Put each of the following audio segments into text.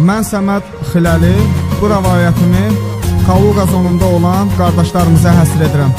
Mən Səməd Xiləli, bu rəvayətimi Kaluqa zonunda olan qardaşlarımıza həsr edirəm.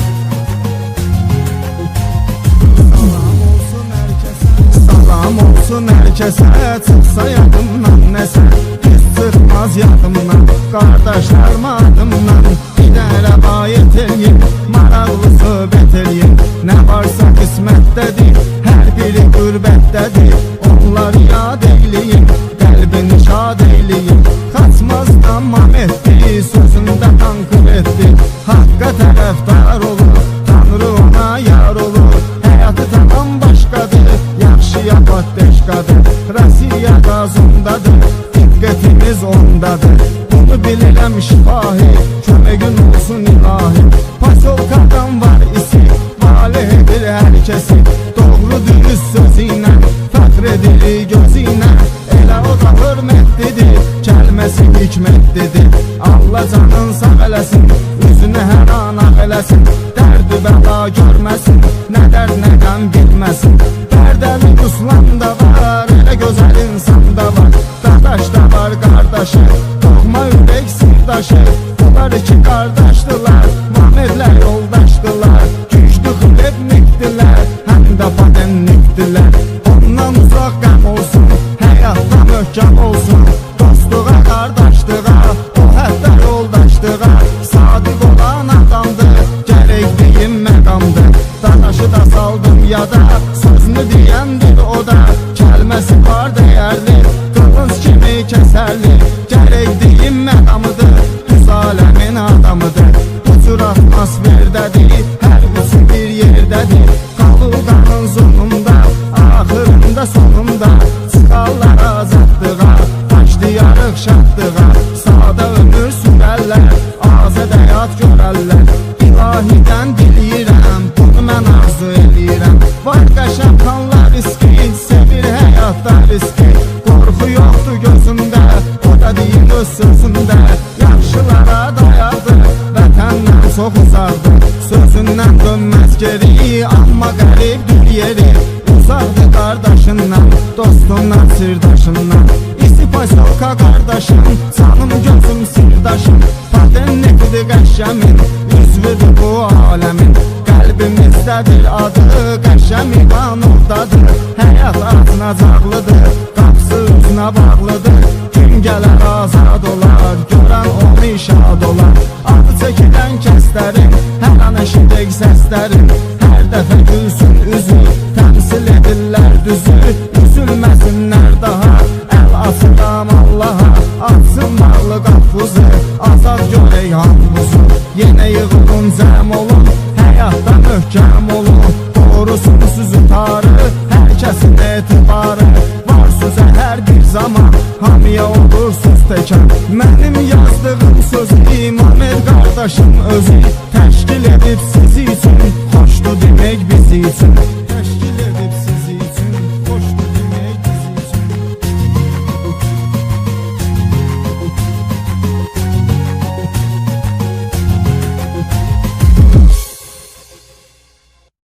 Salam olsun hər kəsə, çıxsa yadımdan nəsə, hiç çıxmaz yadımdan, qardaşlarıma adımdan. Bir də rəvayət eləyim, maraqlı söhbət eləyim, nə varsa qismətdədir, hər biri qürbətdədir. Onları yad eyləyim, qəlbini şad eyləyim, xaçmaz tamam etdi, sözündə tanqır etdi. Haqqa tərəfdar olur, Tanrı ona yar olur, həyatı tamam başqadır, yaxşıya patdeşqadır, Rasiya qazındadır, diqqətimiz ondadır. Bunu bilirəm şifahi, köməgün olsun ilahi. Pasolkadan var isi, valih edir hər kəsi, doğru dürüst sözü ilə, fəxr edir gözü ilə. Elə o da hörmətlidir, kəlməsi hikmətlidir. Allah canın sağ eləsin, üzünü hər an ağ eləsin, dərdi bəla görməsin, nə dərd nə qəm bilməsin. Dərdəli Ruslan da var, elə gözəl insan da var, dadaş da var qardaşı, doğma ürək sirdaşı. Bunlar iki qardaşdılar, Mamedlər yoldaşdılar, güclü xilebnikdilər, həm də patenlikdilər. Ondan uzaq qəm olsun, həyatda möhkəm olsun, dostluğa, qardaşlığa, o hətta yoldaşlığa. Sadiq olan adamdır, gərək deyim məqamdır, dadaşı da saldım yada, sözünü deyəndir o da, kəlməsi var dəyərli, qılınc kimi kəsərli, gərək deyim məqamıdır, düz aləmin adamıdır. Bu cür atmosferdədir, hər üçü bir yerdədir, Kaluqanın zonunda, axırında sonunda, çıxarlar azadlığa, başlayarıq şadlığa. Sağda ömür sürərlər, azad həyat görərlər, ilahidən diləyirəm, bunu mən arzu eləyirəm. Var qəşəm xanlar riski, sevir həyatda riski, qorxu yoxdur gözündə, o da deyir öz sözündə. Yaxşılara dayadı, vətəndən çox uzaqdır, sözündən dönməz geri, amma qəribdir yeri. Uzaqdır qardaşından, dostundan, sirdaşından, İsi pasolka qardaşım, canım gözüm sirdaşım, patenlikdir qəşəmin, üzvüdür bu aləmin. Qəlbimizdədir adı, qəşəm iman ordadır, həyat acınacaqlıdır, qapısı üzünə bağlıdır. Gün gələr azad olar, görən onu şad olar, adı çəkilən kəslərin, hər an eşidək səslərin, hər dəfə gülsün üzü, təmsil edirlər düzü, üzülməsinlər daha, əl asıram Allaha, açsın bağlı qafuzu, azad görək hambuzu. Yenə yığılın, cəm olun, həyatda möhkəm olun, doğrusun süzü tarı, hər kəsin etibarı, var sözə hər bir zaman, hamiyə olur söz təkən. Mənim yazdığım sözü Mamed qardaşım özü təşkil edib sizi üçün, xoşdur demək bizi üçün.